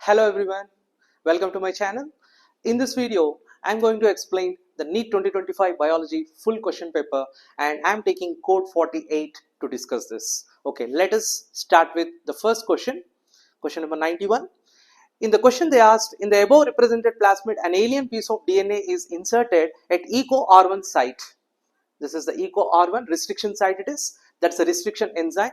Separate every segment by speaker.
Speaker 1: Hello everyone, welcome to my channel. In this video, I am going to explain the NEET 2025 Biology full question paper and I am taking code 48 to discuss this. Okay, let us start with the first question, question number 91. In the question they asked, in the above represented plasmid, an alien piece of DNA is inserted at ECO R1 site. This is the ECO R1 restriction site it is, that's a restriction enzyme.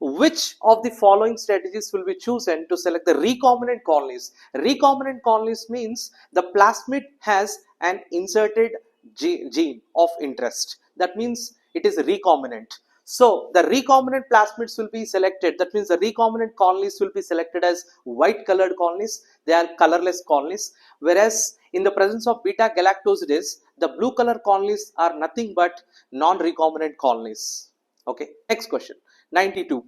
Speaker 1: Which of the following strategies will be chosen to select the recombinant colonies? Recombinant colonies means the plasmid has an inserted gene of interest. That means it is recombinant. So the recombinant plasmids will be selected. That means the recombinant colonies will be selected as white colored colonies. They are colorless colonies. Whereas in the presence of beta galactosidase, the blue color colonies are nothing but non-recombinant colonies. Okay, next question. 92.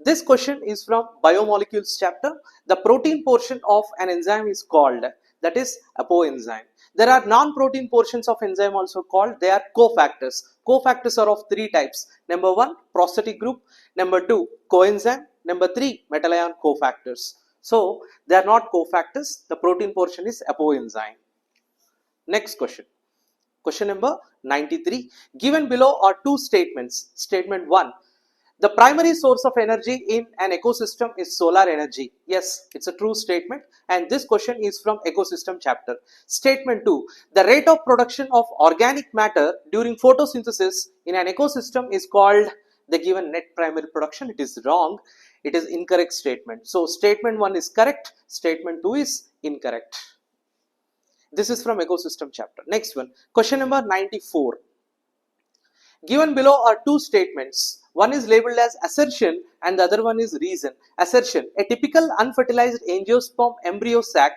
Speaker 1: This question is from biomolecules chapter. The protein portion of an enzyme is called, that is apoenzyme. There are non-protein portions of enzyme also called, they are cofactors. Cofactors are of three types. Number 1, prosthetic group. Number 2, coenzyme. Number 3, metal ion cofactors. So they are not cofactors. The protein portion is apoenzyme. Next question. Question number 93. Given below are two statements. Statement 1. The primary source of energy in an ecosystem is solar energy. Yes, it's a true statement and this question is from ecosystem chapter. Statement 2. The rate of production of organic matter during photosynthesis in an ecosystem is called the given net primary production. It is wrong. It is incorrect statement. So statement 1 is correct. Statement 2 is incorrect. This is from ecosystem chapter. Next one. Question number 94. Given below are two statements. One is labeled as assertion and the other one is reason. Assertion. A typical unfertilized angiosperm embryo sac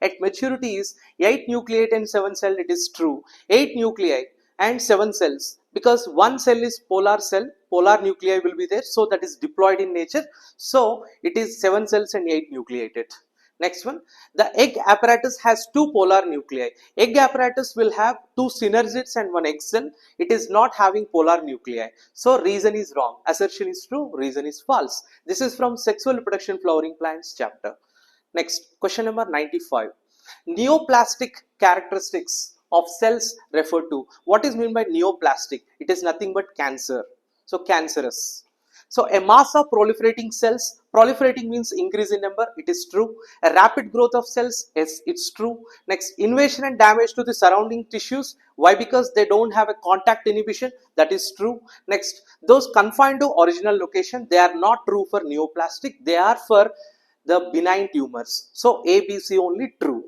Speaker 1: at maturity is 8 nucleate and 7 cell. It is true. 8 nuclei and 7 cells. Because one cell is polar cell, polar nuclei will be there. So that is diploid in nature. So it is 7 cells and 8 nucleated. Next one, the egg apparatus has two polar nuclei. Egg apparatus will have two synergids and one egg cell. It is not having polar nuclei. So reason is wrong. Assertion is true. Reason is false. This is from sexual reproduction flowering plants chapter. Next, question number 95. Neoplastic characteristics of cells referred to. What is meant by neoplastic? It is nothing but cancer. So cancerous. So a mass of proliferating cells, proliferating means increase in number, it is true. A rapid growth of cells, yes, it's true. Next, invasion and damage to the surrounding tissues. Why? Because they don't have a contact inhibition, that is true. Next, those confined to original location, they are not true for neoplastic, they are for the benign tumors. So A, B, C only true.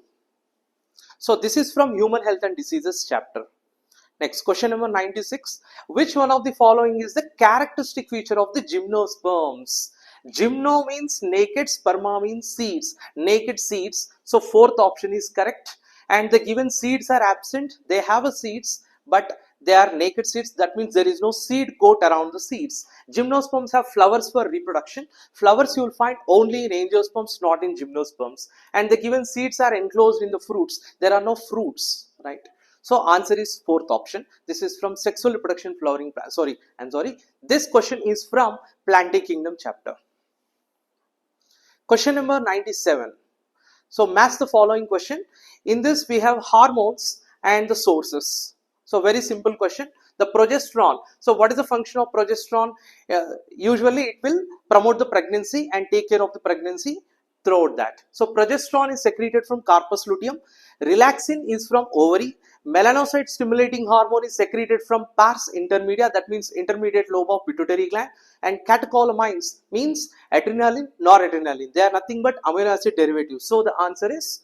Speaker 1: So this is from Human Health and Diseases chapter. Next, question number 96. Which one of the following is the characteristic feature of the gymnosperms? Gymno means naked, sperma means seeds. Naked seeds. So fourth option is correct. And the given seeds are absent. They have a seeds, but they are naked seeds. That means there is no seed coat around the seeds. Gymnosperms have flowers for reproduction. Flowers you will find only in angiosperms, not in gymnosperms. And the given seeds are enclosed in the fruits. There are no fruits, right? So answer is fourth option. This is from sexual reproduction flowering plant. This question is from Plantae Kingdom chapter. Question number 97. So match the following question. In this we have hormones and the sources. So very simple question. The progesterone. So what is the function of progesterone? Usually it will promote the pregnancy and take care of the pregnancy throughout that. So progesterone is secreted from corpus luteum. Relaxin is from ovary. Melanocyte stimulating hormone is secreted from pars intermedia, that means intermediate lobe of pituitary gland, and catecholamines means adrenaline, noradrenaline. They are nothing but amino acid derivatives. So the answer is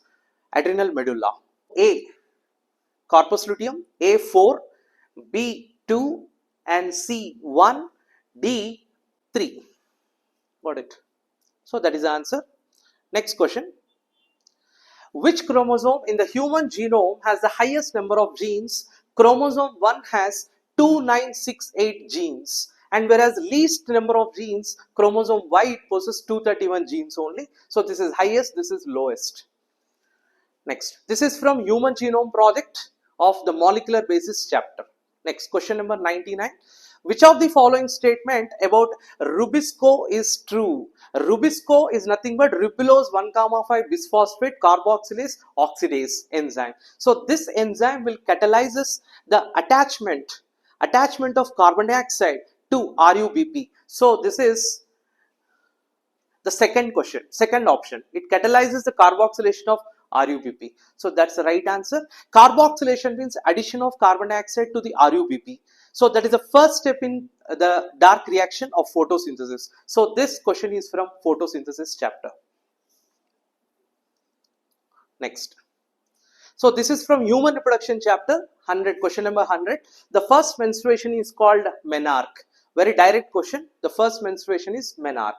Speaker 1: adrenal medulla. A, corpus luteum, A 4, B 2, and C 1, D 3. Got it? So that is the answer. Next question. Which chromosome in the human genome has the highest number of genes? Chromosome 1 has 2968 genes, and whereas least number of genes, chromosome Y possesses 231 genes only. So this is highest, this is lowest. Next, this is from Human Genome Project of the Molecular Basis chapter. Next, question number 99. Which of the following statement about Rubisco is true? Rubisco is nothing but ribulose 1,5 bisphosphate carboxylase oxidase enzyme. So this enzyme will catalyzes the attachment of carbon dioxide to RUBP. So this is the second option. It catalyzes the carboxylation of RUBP. So that's the right answer. Carboxylation means addition of carbon dioxide to the RUBP. So that is the first step in the dark reaction of photosynthesis. So this question is from photosynthesis chapter. Next. So this is from human reproduction chapter 100, question number 100. The first menstruation is called menarche. Very direct question. The first menstruation is menarche.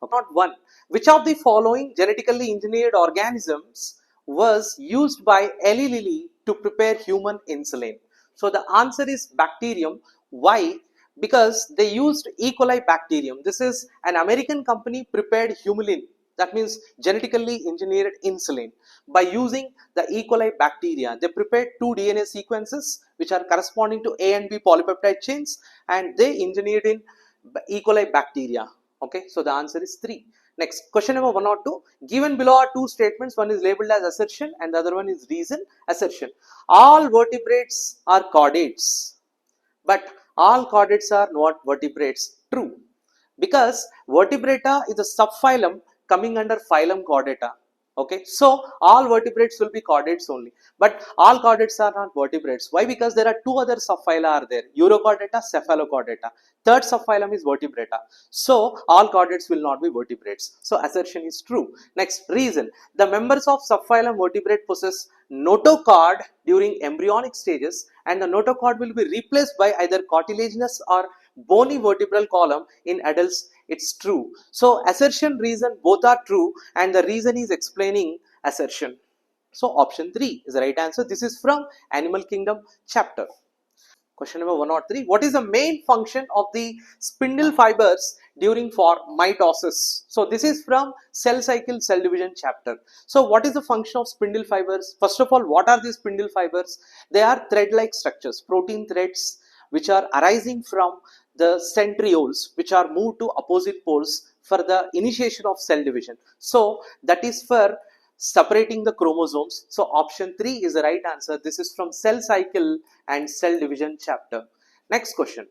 Speaker 1: Not one. Which of the following genetically engineered organisms was used by Eli Lilly to prepare human insulin? So the answer is bacterium. Why? Because they used E. coli bacterium. This is an American company prepared humulin. That means genetically engineered insulin by using the E. coli bacteria. They prepared 2 DNA sequences which are corresponding to A and B polypeptide chains, and they engineered in E. coli bacteria. Okay, so the answer is 3. Next, question number 1 or 2. Given below are two statements. One is labeled as assertion and the other one is reason. Assertion. All vertebrates are chordates, but all chordates are not vertebrates. True. Because vertebrata is a subphylum coming under phylum Chordata. Okay, so all vertebrates will be chordates only, but all chordates are not vertebrates. Why? Because there are 2 other subphyla are there: Urochordata, Cephalochordata. Third subphylum is vertebrata. So all chordates will not be vertebrates. So assertion is true. Next, reason. The members of subphylum vertebrate possess notochord during embryonic stages, and the notochord will be replaced by either cartilaginous or bony vertebral column in adults. It's true. So assertion, reason, both are true, and the reason is explaining assertion. So option 3 is the right answer. This is from Animal Kingdom chapter. Question number 1 or 3. What is the main function of the spindle fibers during mitosis? So this is from cell cycle cell division chapter. So what is the function of spindle fibers? First of all, what are these spindle fibers? They are thread-like structures, protein threads which are arising from the centrioles, which are moved to opposite poles for the initiation of cell division. So that is for separating the chromosomes. So option 3 is the right answer. This is from cell cycle and cell division chapter. Next question.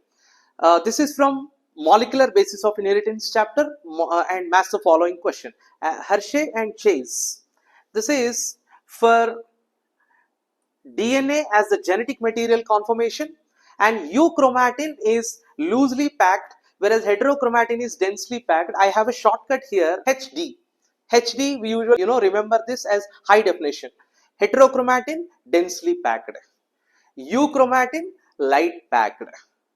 Speaker 1: This is from molecular basis of inheritance chapter and match the following question. Hershey and Chase. This is for DNA as the genetic material conformation, and euchromatin is loosely packed whereas heterochromatin is densely packed. I have a shortcut here, HD. HD, we usually remember this as high definition. Heterochromatin densely packed, euchromatin light packed,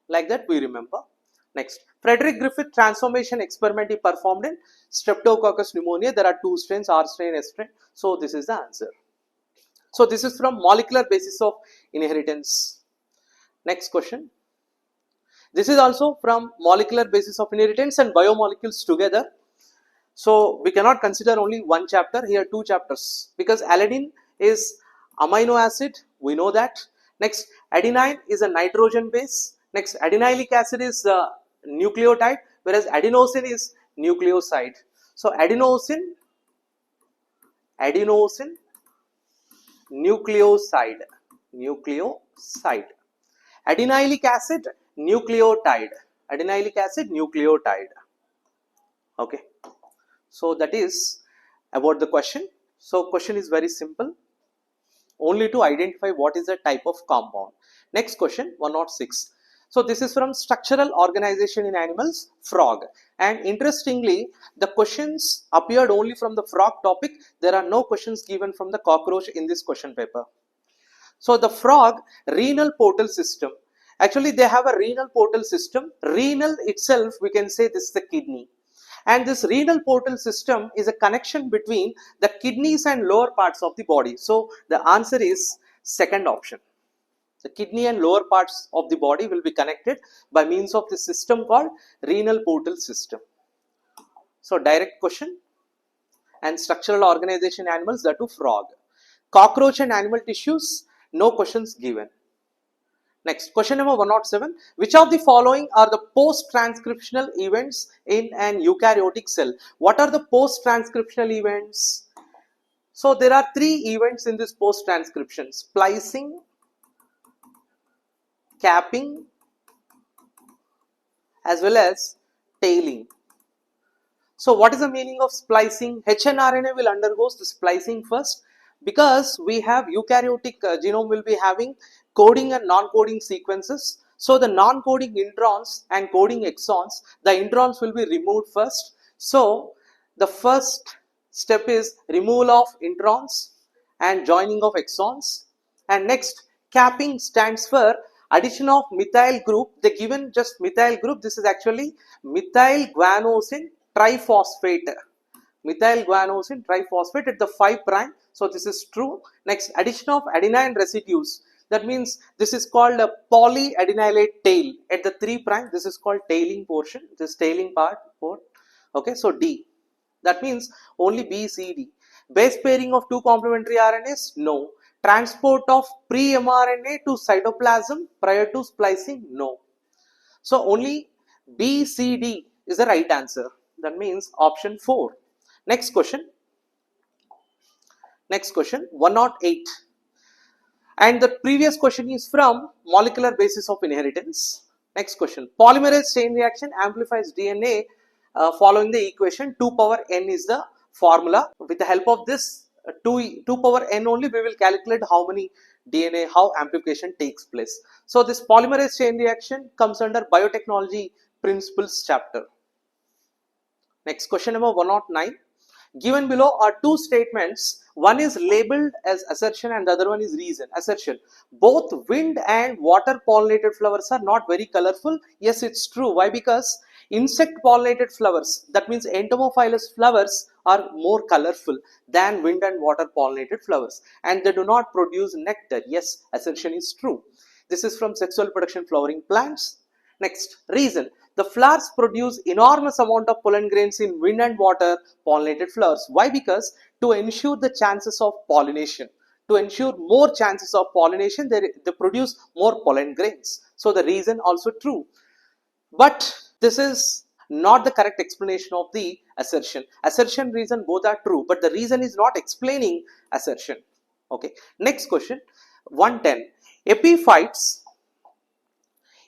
Speaker 1: like that we remember. Next, Frederick Griffith transformation experiment he performed in Streptococcus pneumonia. There are 2 strains, R strain, S strain. So this is the answer. So this is from molecular basis of inheritance. Next question. This is also from molecular basis of inheritance and biomolecules together. So we cannot consider only one chapter, here 2 chapters, because alanine is amino acid, we know that. Next, adenine is a nitrogen base. Next, adenylic acid is a nucleotide, whereas adenosine is nucleoside. So adenosine, nucleoside. Adenylic acid, nucleotide. Okay. So that is about the question. So question is very simple, only to identify what is the type of compound. Next question, 106. So this is from structural organization in animals, frog. And interestingly, the questions appeared only from the frog topic. There are no questions given from the cockroach in this question paper. So the frog renal portal system, actually they have a renal portal system. Renal itself, we can say this is the kidney. And this renal portal system is a connection between the kidneys and lower parts of the body. So the answer is second option. The kidney and lower parts of the body will be connected by means of the system called renal portal system. So direct question. And structural organization animals, that too frog. Cockroach and animal tissues, no questions given. Next, question number 107. Which of the following are the post-transcriptional events in an eukaryotic cell? What are the post-transcriptional events? So there are three events in this post-transcription: splicing, capping, as well as tailing. So what is the meaning of splicing? hnRNA will undergo the splicing first, because we have eukaryotic genome will be having coding and non-coding sequences. So the non-coding introns and coding exons, the introns will be removed first. So the first step is removal of introns and joining of exons. And next, capping stands for addition of methyl group. They given just methyl group. This is actually methyl guanosine triphosphate. Methyl guanosine triphosphate at the 5 prime. So this is true. Next, addition of adenine residues. That means this is called a polyadenylate tail at the 3 prime. This is called tailing portion. This tailing part. Okay, so D. That means only B, C, D. Base pairing of two complementary RNAs? No. Transport of pre-mRNA to cytoplasm prior to splicing? No. So only B, C, D is the right answer. That means option 4. Next question. Next question, 108. And the previous question is from molecular basis of inheritance. Next question. Polymerase chain reaction amplifies DNA following the equation 2 power n is the formula. With the help of this 2 power n only, we will calculate how many DNA, how amplification takes place. So this polymerase chain reaction comes under biotechnology principles chapter. Next, question number 109. Given below are two statements. One is labeled as assertion and the other one is reason. Assertion. Both wind and water pollinated flowers are not very colorful. Yes, it's true. Why? Because insect pollinated flowers, that means entomophilous flowers, are more colorful than wind and water pollinated flowers, and they do not produce nectar. Yes, assertion is true. This is from sexual production flowering plants. Next, reason. The flowers produce enormous amount of pollen grains in wind and water pollinated flowers. Why? Because to ensure the chances of pollination, to ensure more chances of pollination, they produce more pollen grains. So the reason also true. But this is not the correct explanation of the assertion. Assertion, reason, both are true, but the reason is not explaining assertion. Okay. Next question, 110.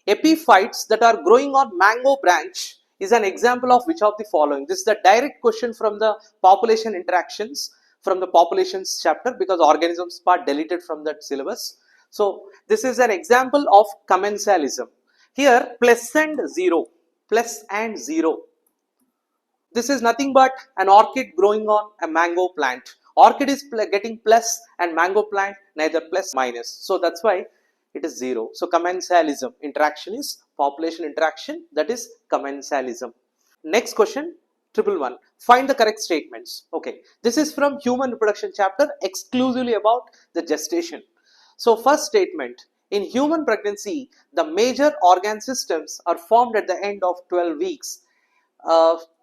Speaker 1: Epiphytes that are growing on mango branch is an example of which of the following? This is the direct question from the population interactions from the populations chapter, because organisms part deleted from that syllabus. So this is an example of commensalism. Here plus and zero. This is nothing but an orchid growing on a mango plant. Orchid is getting plus and mango plant neither plus minus. So that's why it is 0. So commensalism, interaction is population interaction, that is commensalism. Next question, 111. Find the correct statements. Okay, this is from human reproduction chapter, exclusively about the gestation. So first statement, in human pregnancy, the major organ systems are formed at the end of 12 weeks.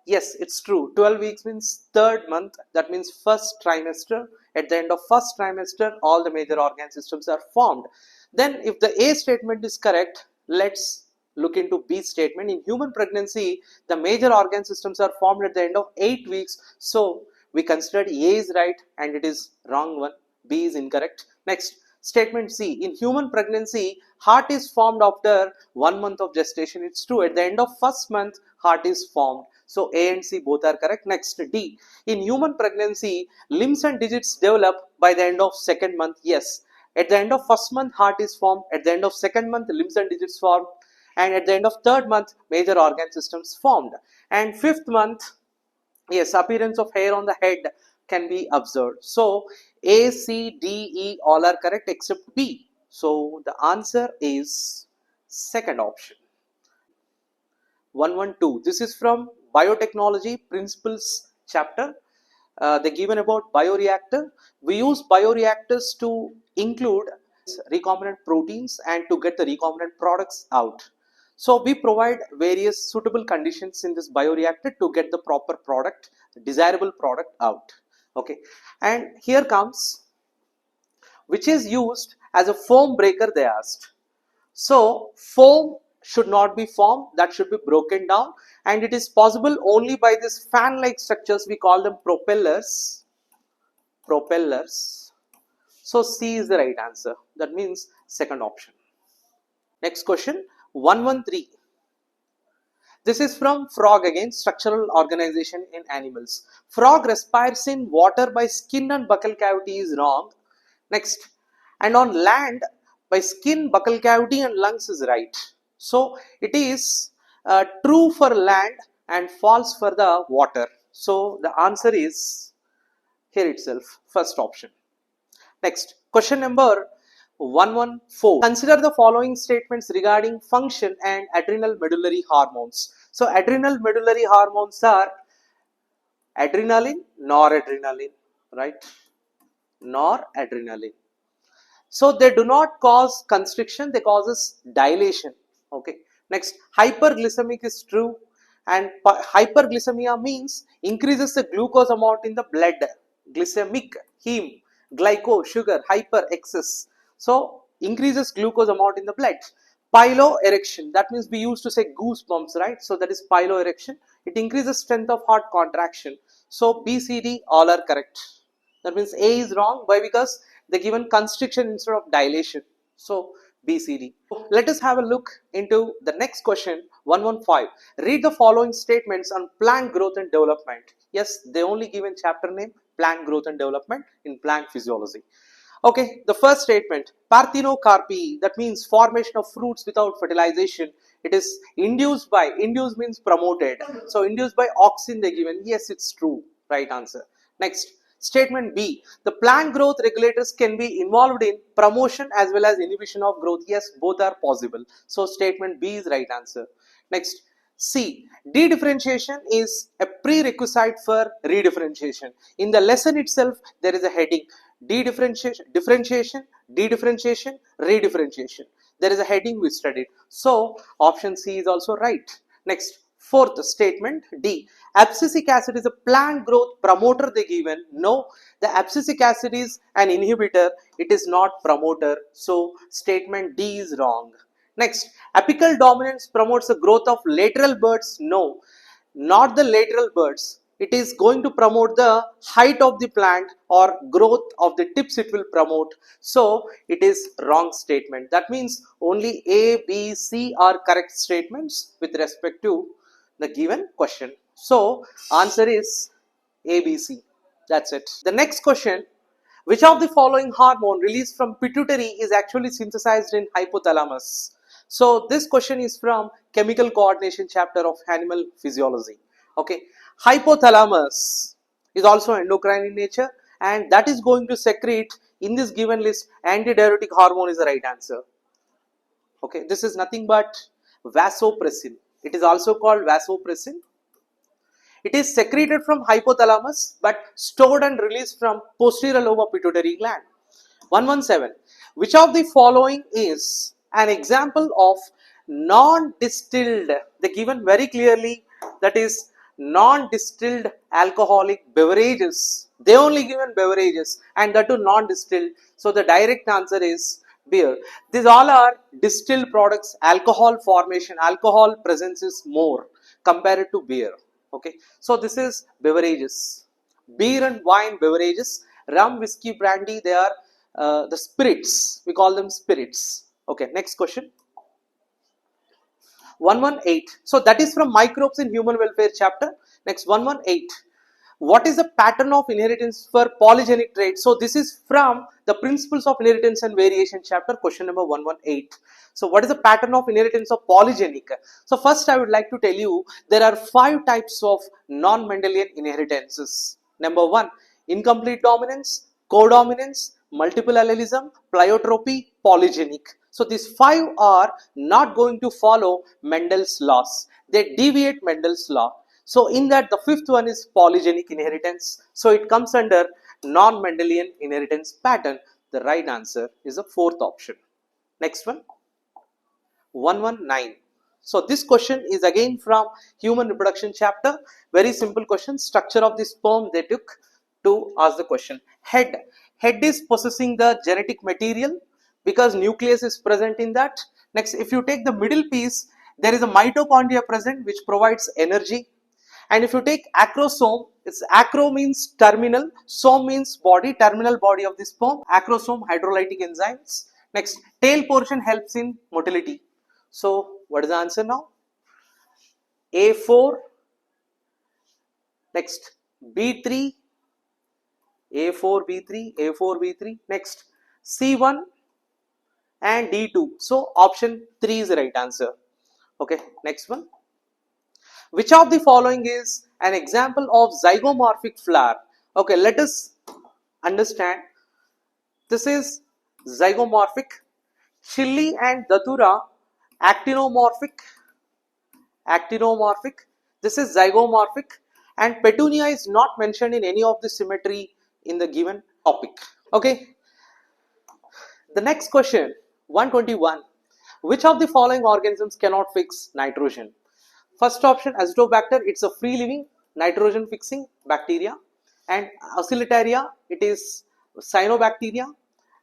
Speaker 1: Yes, it's true. 12 weeks means third month, that means first trimester. At the end of first trimester, all the major organ systems are formed. Then if the A statement is correct, let's look into B statement. In human pregnancy, the major organ systems are formed at the end of 8 weeks. So we considered A is right and it is wrong one. B is incorrect. Next, statement C. In human pregnancy, heart is formed after 1 month of gestation. It's true. At the end of first month, heart is formed. So A and C both are correct. Next, D. In human pregnancy, limbs and digits develop by the end of second month. Yes. At the end of first month, heart is formed. At the end of second month, limbs and digits formed. And at the end of third month, major organ systems formed. And fifth month, yes, appearance of hair on the head can be observed. So A, C, D, E all are correct except B. So the answer is second option. 112. This is from biotechnology principles chapter. They given about bioreactor. We use bioreactors to include recombinant proteins and to get the recombinant products out. So we provide various suitable conditions in this bioreactor to get the proper product, desirable product out. Okay, and here comes which is used as a foam breaker, they asked. So foam should not be formed, that should be broken down, and it is possible only by this fan-like structures. We call them propellers. So C is the right answer. That means second option. Next question, 113. This is from frog again, structural organization in animals. Frog respires in water by skin and buccal cavity is wrong. Next, and on land by skin, buccal cavity and lungs is right. So it is true for land and false for the water. So the answer is here itself, first option. Next, question number 114. Consider the following statements regarding function and adrenal medullary hormones. So adrenal medullary hormones are adrenaline, noradrenaline, right? Noradrenaline. So they do not cause constriction, they causes dilation. Okay. Next, hyperglycemic is true, and hyperglycemia means increases the glucose amount in the blood. Glycemic, heme, glyco, sugar, hyper, excess. So increases glucose amount in the blood. Piloerection, that means we used to say goosebumps, right? So that is piloerection. It increases strength of heart contraction. So B, C, D all are correct. That means A is wrong. Why? Because they given constriction instead of dilation. So B, C, D. Let us have a look into the next question, 115. Read the following statements on plant growth and development. Yes, they only given chapter name plant growth and development in plant physiology. Okay, the first statement, parthenocarpy, that means formation of fruits without fertilization. It is induced means promoted. So induced by auxin they given. Yes, it's true. Right answer. Next, statement B, the plant growth regulators can be involved in promotion as well as inhibition of growth. Yes, both are possible. So statement B is right answer. Next, C, dedifferentiation is a prerequisite for redifferentiation. In the lesson itself, there is a heading, dedifferentiation, differentiation, dedifferentiation, redifferentiation. There is a heading we studied. So option C is also right. Next, fourth statement, D, abscisic acid is a plant growth promoter they given. No, the abscisic acid is an inhibitor, it is not promoter. So statement D is wrong. Next, apical dominance promotes the growth of lateral buds. No, not the lateral buds. It is going to promote the height of the plant or growth of the tips it will promote. So it is wrong statement. That means only A, B, C are correct statements with respect to the given question. So answer is A, B, C. That's it. The next question, which of the following hormone released from pituitary is actually synthesized in hypothalamus? So this question is from chemical coordination chapter of animal physiology. Okay, hypothalamus is also endocrine in nature, and that is going to secrete in this given list antidiuretic hormone is the right answer. Okay, this is nothing but vasopressin. It is also called vasopressin. It is secreted from hypothalamus but stored and released from posterior lobe of pituitary gland. 117. Which of the following is an example of non-distilled? They given very clearly, that is non-distilled alcoholic beverages. They only given beverages and that too non-distilled. So the direct answer is beer. These all are distilled products. Alcohol formation, alcohol presence is more compared to beer. Okay, so this is beverages. Beer and wine beverages. Rum, whiskey, brandy, they are the spirits. We call them spirits. Okay, next question. 118. So that is from microbes in human welfare chapter. Next, 118. What is the pattern of inheritance for polygenic traits? So this is from the principles of inheritance and variation chapter, question number 118. So what is the pattern of inheritance of polygenic? So first I would like to tell you there are 5 types of non-Mendelian inheritances. Number 1, incomplete dominance, codominance, multiple allelism, pleiotropy, polygenic. So these 5 are not going to follow Mendel's laws. They deviate Mendel's law. So in that the 5th one is polygenic inheritance. So it comes under non-Mendelian inheritance pattern. The right answer is the 4th option. Next one, 119. So this question is again from human reproduction chapter. Very simple question. Structure of the sperm they took to ask the question. Head is possessing the genetic material because nucleus is present in that. Next, if you take the middle piece, there is a mitochondria present which provides energy. And if you take acrosome, it's acro means terminal, some means body, terminal body of the sperm, acrosome hydrolytic enzymes. Next, tail portion helps in motility. So what is the answer now? A4, next B3, A4, B3, A4, B3, next C1 and D2. So option 3 is the right answer. Okay, next one. Which of the following is an example of zygomorphic flower? Okay, let us understand. This is zygomorphic. Chili and datura, actinomorphic. This is zygomorphic. And petunia is not mentioned in any of the symmetry in the given topic. Okay. The next question, 121. Which of the following organisms cannot fix nitrogen? First option, Azotobacter, it's a free living nitrogen fixing bacteria. And Oscillataria, it is cyanobacteria.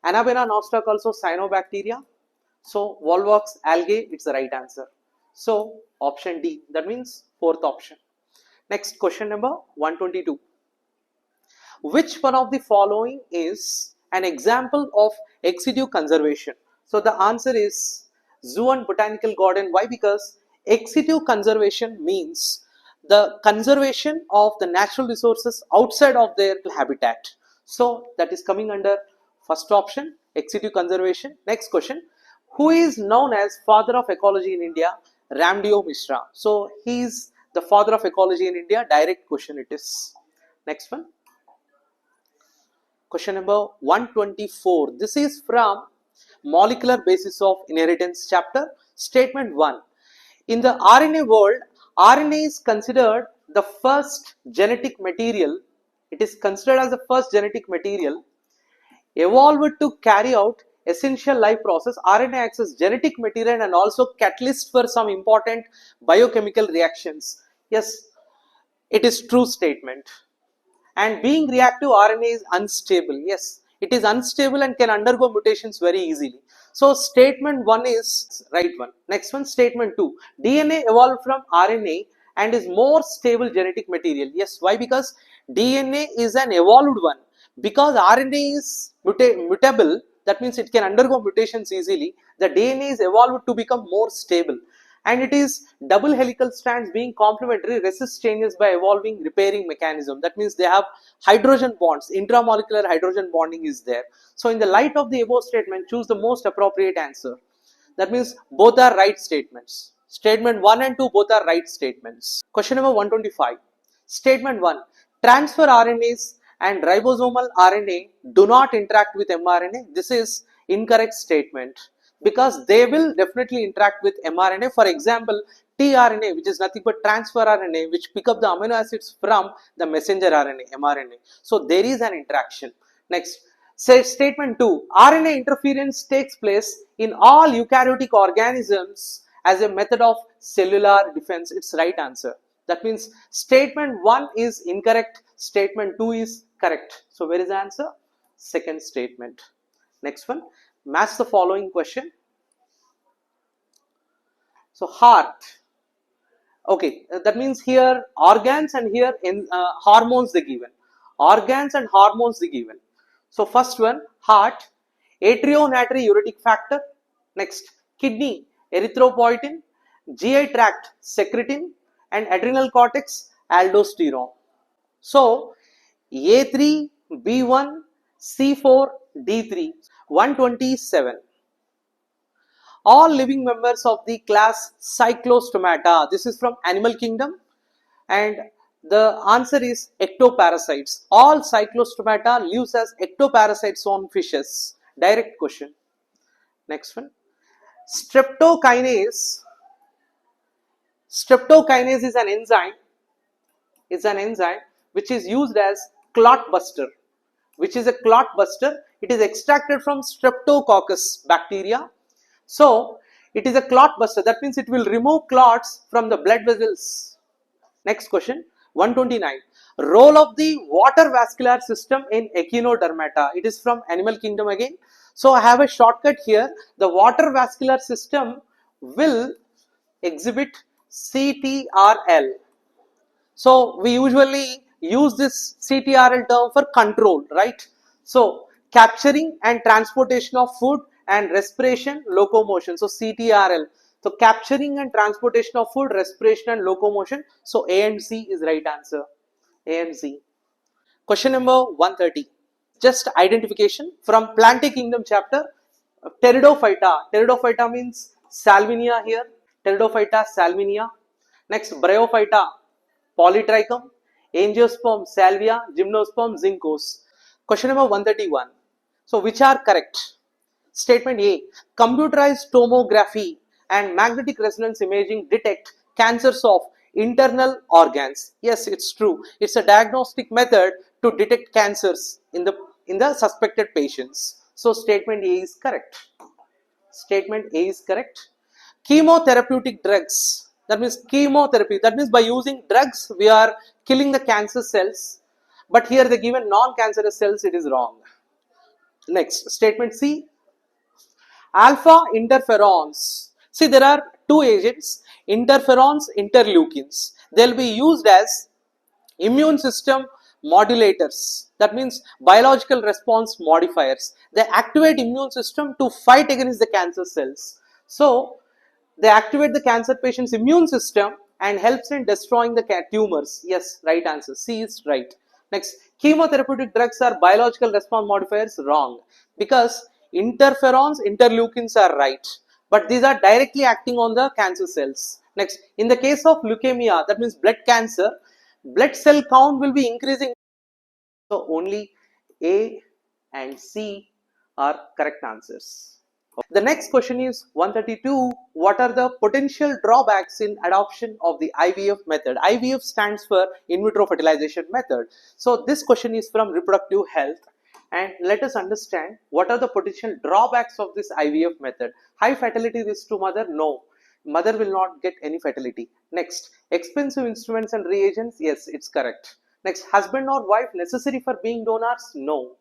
Speaker 1: Anabena nostoc also cyanobacteria. So Volvox algae, it's the right answer. So option D, that means fourth option. Next question number 122. Which one of the following is an example of ex situ conservation? So the answer is zoo and botanical garden. Why? Because ex situ conservation means the conservation of the natural resources outside of their habitat. So that is coming under first option, ex situ conservation. Next question. Who is known as father of ecology in India? Ramdeo Mishra. So he is the father of ecology in India. Direct question it is. Next one. Question number 124. This is from Molecular Basis of Inheritance chapter. Statement 1. In the RNA world, RNA is considered the first genetic material. It is considered as the first genetic material evolved to carry out essential life process. RNA acts as genetic material and also catalyst for some important biochemical reactions. Yes, it is true statement. And being reactive, RNA is unstable. Yes, it is unstable and can undergo mutations very easily. So statement 1 is right one. Next one, statement 2. DNA evolved from RNA and is more stable genetic material. Yes, why? Because DNA is an evolved one. Because RNA is mutable, that means it can undergo mutations easily. The DNA is evolved to become more stable. And it is double helical strands being complementary resist changes by evolving repairing mechanism. That means they have hydrogen bonds, intramolecular hydrogen bonding is there. So in the light of the above statement, choose the most appropriate answer. That means both are right statements. Statement 1 and 2 both are right statements. Question number 125. Statement 1. Transfer RNAs and ribosomal RNA do not interact with mRNA. This is incorrect statement, because they will definitely interact with mRNA. For example, tRNA, which is nothing but transfer RNA, which pick up the amino acids from the messenger RNA, mRNA. So there is an interaction. Next, statement 2. RNA interference takes place in all eukaryotic organisms as a method of cellular defense. It's right answer. That means statement 1 is incorrect, statement 2 is correct. So where is the answer? Second statement. Next one, match the following question. So heart. Okay, that means here organs and here in hormones they given. Organs and hormones they given. So first one, heart, atrionatriuretic factor. Next, kidney, erythropoietin. GI tract, secretin. And adrenal cortex, aldosterone. So A3, B1, C4, D3. 127. All living members of the class Cyclostomata. This is from animal kingdom, and the answer is ectoparasites. All Cyclostomata lives as ectoparasites on fishes. Direct question. Next one. Streptokinase. Streptokinase is an enzyme. Which is used as clot buster. Which is a clot buster? It is extracted from Streptococcus bacteria. So it is a clot buster. That means it will remove clots from the blood vessels. Next question, 129. Role of the water vascular system in echinodermata. It is from animal kingdom again. So I have a shortcut here. The water vascular system will exhibit CTRL. So we usually use this CTRL term for control, right? So capturing and transportation of food and respiration, locomotion. So CTRL. So capturing and transportation of food, respiration and locomotion. So A and C is right answer. A and C. Question number 130. Just identification from Plantae Kingdom chapter. Pteridophyta. Pteridophyta means Salvinia here. Pteridophyta salvinia. Next, Bryophyta, Polytrichum. Angiosperm salvia. Gymnosperm zincos. Question number 131. So, which are correct? Statement A. Computerized tomography and magnetic resonance imaging detect cancers of internal organs. Yes, it's true. It's a diagnostic method to detect cancers in the suspected patients. So statement A is correct. Statement A is correct. Chemotherapeutic drugs. That means chemotherapy. That means by using drugs we are killing the cancer cells. But here they given non-cancerous cells. It is wrong. Next, statement C. Alpha interferons. See, there are two agents, interferons, interleukins. They'll be used as immune system modulators. That means biological response modifiers. They activate immune system to fight against the cancer cells. So, they activate the cancer patient's immune system and helps in destroying the tumors. Yes, right answer. C is right. Next, chemotherapeutic drugs are biological response modifiers. Wrong. Because interferons, interleukins are right. But these are directly acting on the cancer cells. Next, in the case of leukemia, that means blood cancer, blood cell count will be increasing. So only A and C are correct answers. The next question is 132. What are the potential drawbacks in adoption of the IVF method? IVF stands for in vitro fertilization method. So this question is from reproductive health, and let us understand what are the potential drawbacks of this IVF method. High fertility risk to mother? No. Mother will not get any fertility. Next, expensive instruments and reagents? Yes, it's correct. Next, husband or wife necessary for being donors? No.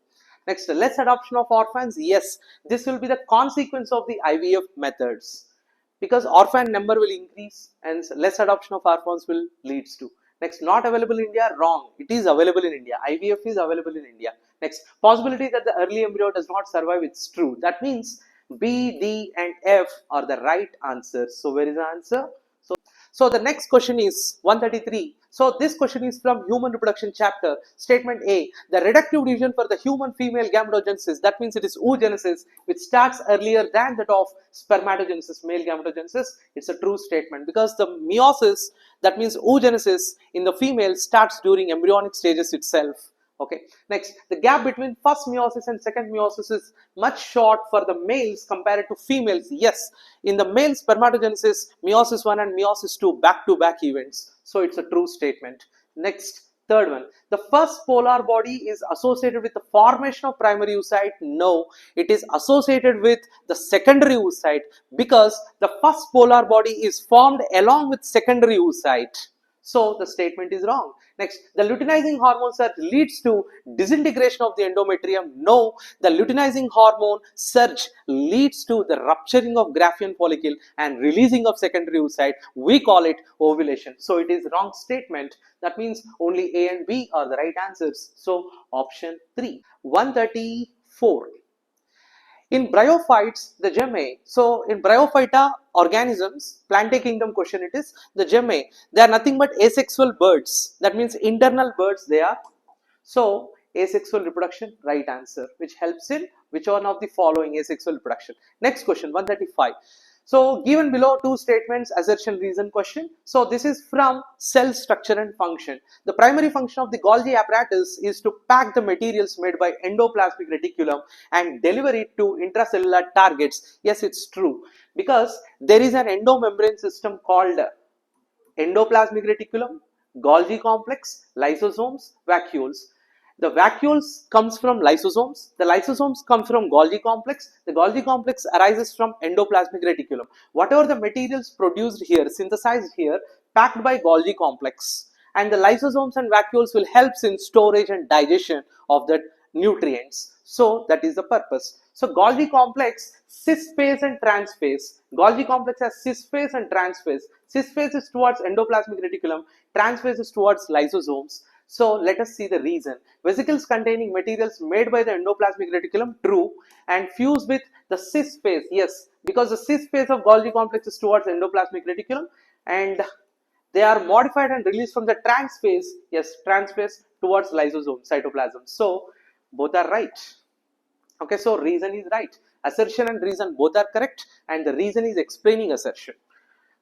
Speaker 1: Next, less adoption of orphans? Yes, this will be the consequence of the IVF methods, because orphan number will increase and less adoption of orphans will leads to. Next, not available in India? Wrong. It is available in India. IVF is available in India. Next, possibility that the early embryo does not survive? It's true. That means B, D and F are the right answers. So where is the answer? So the next question is 133. So this question is from human reproduction chapter. Statement A. The reductive region for the human female gametogenesis, that means it is oogenesis, which starts earlier than that of spermatogenesis, male gametogenesis. It's a true statement, because the meiosis, that means oogenesis in the female, starts during embryonic stages itself. Okay. Next, the gap between first meiosis and second meiosis is much short for the males compared to females. Yes, in the male spermatogenesis, meiosis 1 and meiosis 2 back-to-back events. So it's a true statement. Next, third one. The first polar body is associated with the formation of primary oocyte? No, it is associated with the secondary oocyte, because the first polar body is formed along with secondary oocyte. So the statement is wrong. Next, the luteinizing hormone surge leads to disintegration of the endometrium? No, the luteinizing hormone surge leads to the rupturing of Graafian follicle and releasing of secondary oocyte. We call it ovulation. So it is wrong statement. That means only A and B are the right answers. So option 3. 134. In bryophytes, the gemme, so in bryophyta organisms, Plantae Kingdom question it is, the gemme, they are nothing but asexual birds. That means internal birds they are. So asexual reproduction, right answer, which helps in which one of the following asexual reproduction. Next question, 135. So given below two statements, assertion, reason question. So this is from cell structure and function. The primary function of the Golgi apparatus is to pack the materials made by endoplasmic reticulum and deliver it to intracellular targets. Yes, it's true, because there is an endomembrane system called endoplasmic reticulum, Golgi complex, lysosomes, vacuoles. The vacuoles comes from lysosomes, the lysosomes come from Golgi complex, the Golgi complex arises from endoplasmic reticulum. Whatever the materials produced here, synthesized here, packed by Golgi complex, and the lysosomes and vacuoles will help in storage and digestion of the nutrients. So that is the purpose. So Golgi complex, cis phase and trans phase. Golgi complex has cis phase and trans phase. Cis phase is towards endoplasmic reticulum, trans phase is towards lysosomes. So let us see the reason. Vesicles containing materials made by the endoplasmic reticulum, true, and fuse with the cis phase, yes, because the cis phase of Golgi complex is towards endoplasmic reticulum, and they are modified and released from the trans phase, yes, trans phase towards lysosome, cytoplasm. So both are right. Okay, so reason is right. Assertion and reason both are correct, and the reason is explaining assertion.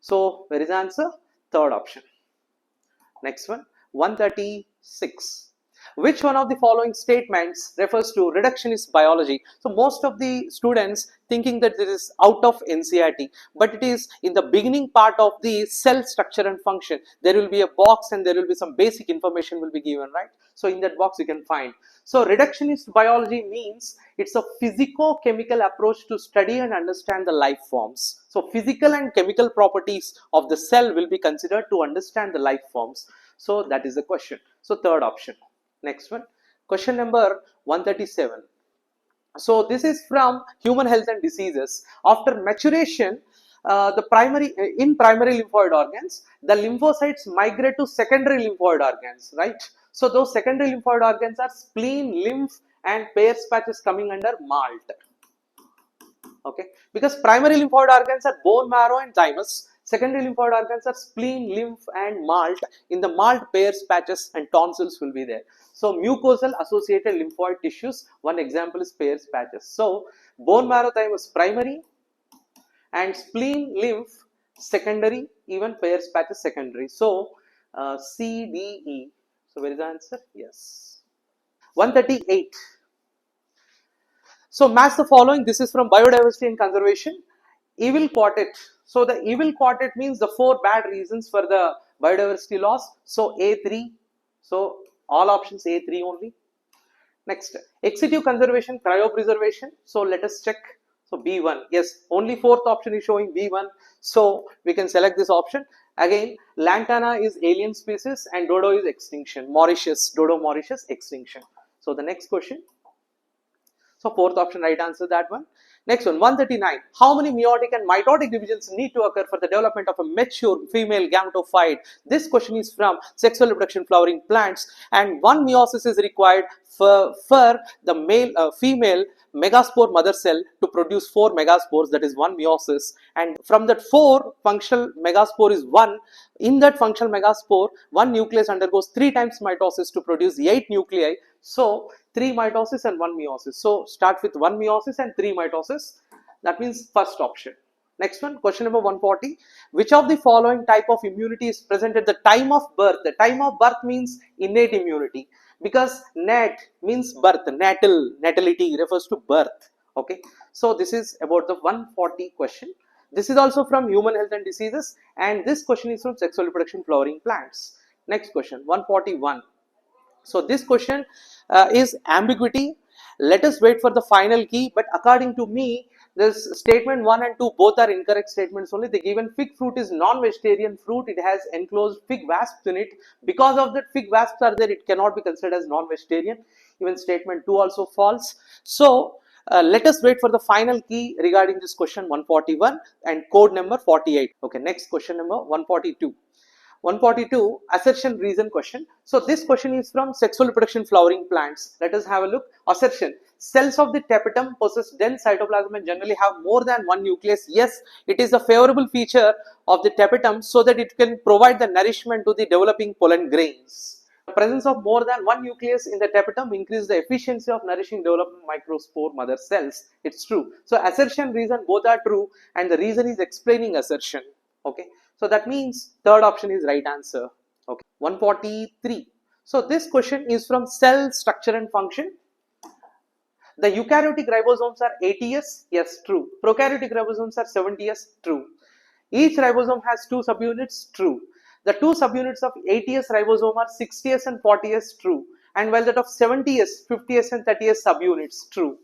Speaker 1: So where is the answer? Third option. Next one, 136. Which one of the following statements refers to reductionist biology? So most of the students thinking that this is out of NCERT, but it is in the beginning part of the cell structure and function. There will be a box and there will be some basic information will be given, right? So in that box you can find. So reductionist biology means it's a physico-chemical approach to study and understand the life forms. So physical and chemical properties of the cell will be considered to understand the life forms. So that is the question. So third option. Next one, question number 137. So this is from Human Health and Diseases. After maturation, in primary lymphoid organs, the lymphocytes migrate to secondary lymphoid organs, right? So those secondary lymphoid organs are spleen, lymph, and Peyer's patches coming under MALT. Okay, because primary lymphoid organs are bone marrow and thymus. Secondary lymphoid organs are spleen, lymph, and malt. In the malt, Peyer's patches and tonsils will be there. So mucosal associated lymphoid tissues. One example is Peyer's patches. So bone marrow, thymus primary, and spleen, lymph secondary. Even Peyer's patches secondary. So C, D, E. So where is the answer? Yes. 138. So match the following. This is from Biodiversity and Conservation. Evil quartet. So the evil quartet means the 4 bad reasons for the biodiversity loss. So A3. So all options A3 only. Next, ex-situ conservation, cryopreservation. So let us check. So B1. Yes, only 4th option is showing B1. So we can select this option. Again, lantana is alien species and dodo is extinction. Mauritius, dodo Mauritius extinction. So the next question. So 4th option, right answer, that one. Next one, 139. How many meiotic and mitotic divisions need to occur for the development of a mature female gametophyte? This question is from sexual reproduction flowering plants, and 1 meiosis is required for the female megaspore mother cell to produce 4 megaspores, that is 1 meiosis, and from that 4 functional megaspore is 1. In that functional megaspore, 1 nucleus undergoes 3 times mitosis to produce 8 nuclei. So 3 mitosis and 1 meiosis. So start with 1 meiosis and 3 mitosis. That means first option. Next one, question number 140. Which of the following type of immunity is present at the time of birth? The time of birth means innate immunity, because nat means birth, natality refers to birth. Okay, so this is about the 140 question. This is also from Human Health and Diseases, and this question is from sexual reproduction flowering plants. Next question, 141. So this question is ambiguity. Let us wait for the final key, but according to me, this statement 1 and 2 both are incorrect statements only. The given fig fruit is non-vegetarian fruit. It has enclosed fig wasps in it. Because of that fig wasps are there, it cannot be considered as non-vegetarian. Even statement 2 also false. So let us wait for the final key regarding this question 141 and code number 48. Okay, next question number 142. 142, assertion reason question. So this question is from sexual reproduction flowering plants. Let us have a look. Assertion: cells of the tapetum possess dense cytoplasm and generally have more than 1 nucleus. Yes, it is a favorable feature of the tapetum so that it can provide the nourishment to the developing pollen grains. The presence of more than 1 nucleus in the tapetum increases the efficiency of nourishing developing microspore mother cells. It's true. So assertion, reason both are true, and the reason is explaining assertion. Okay. So that means third option is right answer. Okay. 143. So this question is from cell structure and function. The eukaryotic ribosomes are 80S. Yes, true. Prokaryotic ribosomes are 70S. True. Each ribosome has 2 subunits. True. The 2 subunits of 80S ribosome are 60S and 40S. True. And while that of 70S, 50S and 30S subunits. True.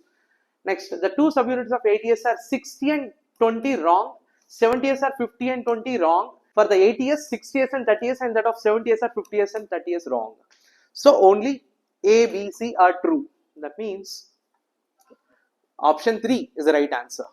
Speaker 1: Next, the 2 subunits of 80S are 60 and 20. Wrong. 70S are 50 and 20. Wrong. For the 80S, 60S and 30S, and that of 70S are 50S and 30S. Wrong. So only A, B, C are true. That means Option 3 is the right answer.